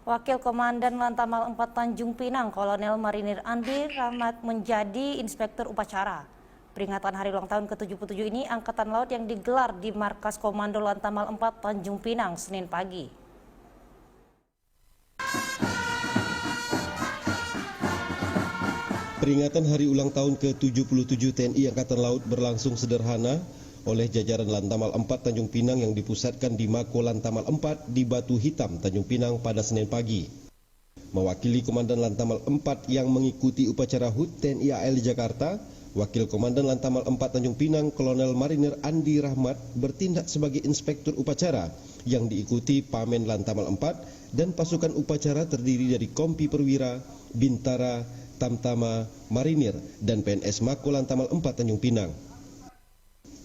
Wakil Komandan Lantamal 4 Tanjung Pinang, Kolonel Marinir Andi Rahmat menjadi Inspektur Upacara. Peringatan hari ulang tahun ke-77 ini Angkatan Laut yang digelar di Markas Komando Lantamal 4 Tanjung Pinang, Senin pagi. Peringatan hari ulang tahun ke-77 TNI Angkatan Laut berlangsung sederhana oleh jajaran Lantamal 4 Tanjung Pinang yang dipusatkan di Mako Lantamal 4 di Batu Hitam, Tanjung Pinang pada Senin pagi. Mewakili Komandan Lantamal 4 yang mengikuti upacara HUT TNI AL di Jakarta, Wakil Komandan Lantamal 4 Tanjung Pinang, Kolonel Marinir Andi Rahmat bertindak sebagai Inspektur Upacara yang diikuti Pamen Lantamal 4 dan pasukan upacara terdiri dari Kompi Perwira, Bintara, Tamtama, Marinir, dan PNS Mako Lantamal 4 Tanjung Pinang.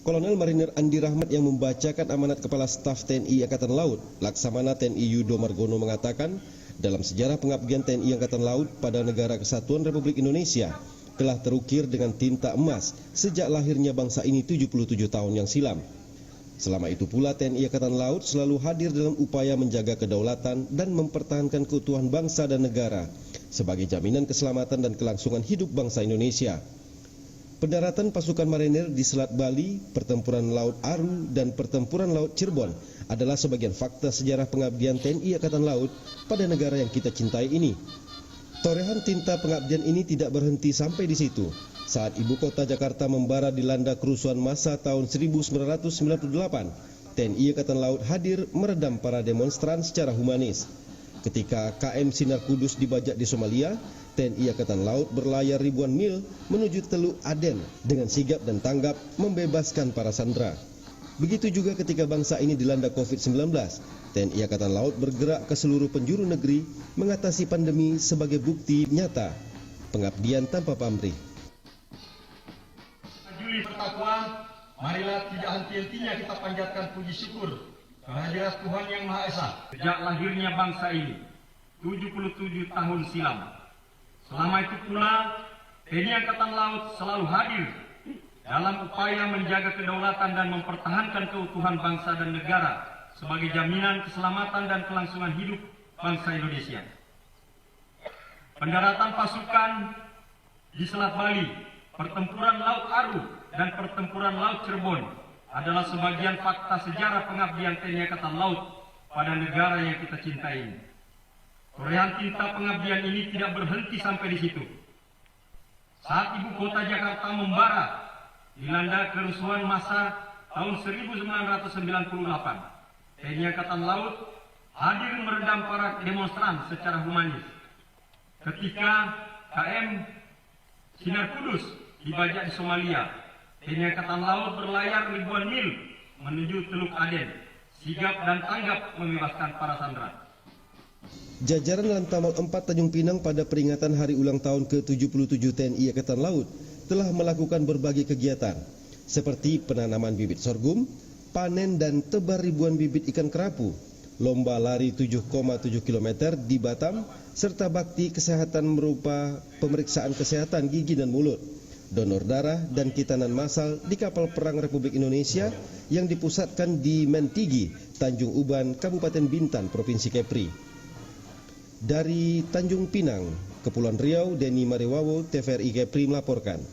Kolonel Marinir Andi Rahmat yang membacakan amanat Kepala Staf TNI Angkatan Laut, Laksamana TNI Yudo Margono mengatakan, dalam sejarah pengabdian TNI Angkatan Laut pada Negara Kesatuan Republik Indonesia, telah terukir dengan tinta emas sejak lahirnya bangsa ini 77 tahun yang silam. Selama itu pula TNI Angkatan Laut selalu hadir dalam upaya menjaga kedaulatan dan mempertahankan keutuhan bangsa dan negara sebagai jaminan keselamatan dan kelangsungan hidup bangsa Indonesia. Pendaratan pasukan marinir di Selat Bali, Pertempuran Laut Aru, dan Pertempuran Laut Cirebon adalah sebagian fakta sejarah pengabdian TNI Angkatan Laut pada negara yang kita cintai ini. Torehan tinta pengabdian ini tidak berhenti sampai di situ. Saat ibu kota Jakarta membara dilanda kerusuhan massa tahun 1998, TNI Angkatan Laut hadir meredam para demonstran secara humanis. Ketika KM Sinar Kudus dibajak di Somalia, TNI Angkatan Laut berlayar ribuan mil menuju Teluk Aden dengan sigap dan tanggap membebaskan para sandera. Begitu juga ketika bangsa ini dilanda COVID-19, TNI Angkatan Laut bergerak ke seluruh penjuru negeri mengatasi pandemi sebagai bukti nyata pengabdian tanpa pamrih. Juli bertakwa, marilah tidak henti-hentinya kita panjatkan puji syukur kehadirat Tuhan Yang Maha Esa. Sejak lahirnya bangsa ini 77 tahun silam. Selama itu pula, TNI Angkatan Laut selalu hadir dalam upaya menjaga kedaulatan dan mempertahankan keutuhan bangsa dan negara sebagai jaminan keselamatan dan kelangsungan hidup bangsa Indonesia. Pendaratan pasukan di Selat Bali, Pertempuran Laut Aru, dan Pertempuran Laut Cirebon adalah sebagian fakta sejarah pengabdian TNI Angkatan Laut pada negara yang kita cintai ini. Torehan tinta pengabdian ini tidak berhenti sampai di situ. Saat ibu kota Jakarta membara dilanda kerusuhan massa tahun 1998, TNI Angkatan Laut hadir meredam para demonstran secara humanis. Ketika KM Sinar Kudus dibajak di Somalia, TNI Angkatan Laut berlayar ribuan mil menuju Teluk Aden, sigap dan tanggap membebaskan para sandera. Jajaran Lantamal 4 Tanjung Pinang pada peringatan hari ulang tahun ke-77 TNI Angkatan Laut telah melakukan berbagai kegiatan seperti penanaman bibit sorghum, panen dan tebar ribuan bibit ikan kerapu, lomba lari 7,7 km di Batam, serta bakti kesehatan berupa pemeriksaan kesehatan gigi dan mulut, donor darah dan kitanan massal di kapal perang Republik Indonesia yang dipusatkan di Mentigi, Tanjung Uban, Kabupaten Bintan, Provinsi Kepri. Dari Tanjung Pinang, Kepulauan Riau, Denny Mariwawo, TVRI Kepri melaporkan.